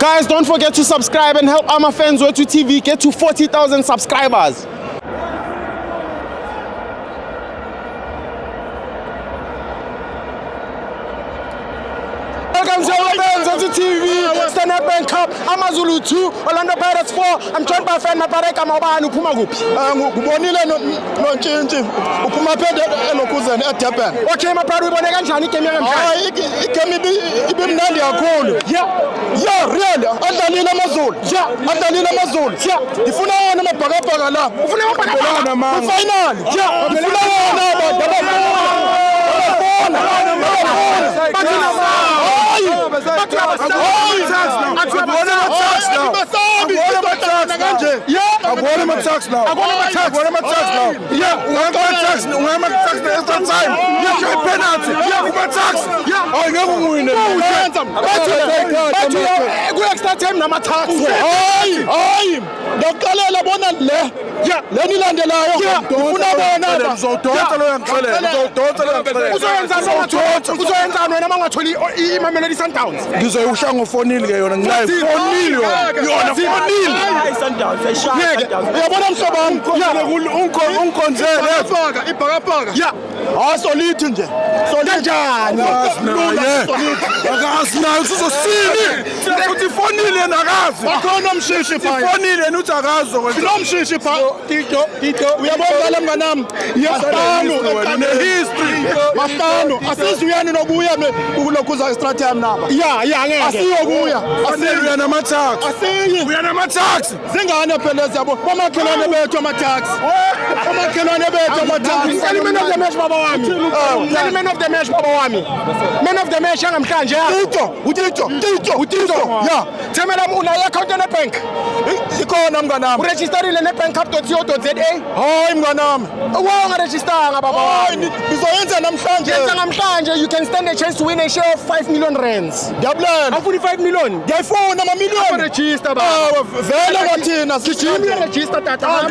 Guys, don't forget to subscribe and help FANS Wethu TV get to 40,000 subscribers. Welcome to FANS Wethu TV. It's the Nedbank Cup. AmaZulu 2, Orlando Pirates 4. I'm joined by friend Mapareka Mabani Upuma Gupi. Kubonile no ntshintshi uphuma phede elokuzeni eDurban. Okay, Mapari ubone kanjani igame yanamhlanje? Igame ibimnandi kakhulu. Yeah, really. Adlalile AmaZulu. Yeah, adlalile AmaZulu. Yeah. Ifuna wona amabhakabhaka la. Ufuna amabhakabhaka mama. Final. Yeah. Ifuna wona AmaTuks now. Yeah, AmaTuks the extra time. Yeah, penalty. Yeah, AmaTuks. Yeah. Oh, ngeke ngwine. Bathi extra time AmaTuks. Hayi. Ndokuqalela bona le. Yeah, leni landelayo. Ufuna bona uzodonsa lo yangixolela. Uzoyenza wena mangatholi iMamelodi Sundowns. Ngizoyusha ngofonile ke yona ngilayifonile yona fonile. Sundowns ayishaya. Uyabona mhlobami unkonzele ibhakabhaka. Yeah. Solithi nje. Kanjani? Akasinayo sizosini. Futhi fonile nakazi. Akhona umshishi pha. Fonile nuthi akazokwenza. Sinomshishi pha. Tito. Uyabona la mnganami. Yasitano history. Masitano. Asizuyani nokuya ukulokhuza istrategy naba. Yeah, ngeke. Asiyokuya. Asiye AmaTuks. Asiye. AmaTuks. Zingane phela yabo. Bomakhelwane bethu AmaTuks. Bomakhelwane bethu AmaTuks. Man of the match baba wami. Man of the match baba wami. Man of the match yangamhlanje. Utito. Yeah. Themela una account Nedbank. Ikhona mnganami. Uregisterile nedbankcup.co.za. Hayi mnganami. Ungaregisteranga baba wami. Ngizoyenza namhlanje. Yenza namhlanje you can stand a chance to win a share of 5 million rands. Ngiyabulala. Afuni 5 million. Ngiyafuna ama-million. Register baba. Vele kwathina Sigcina register tata.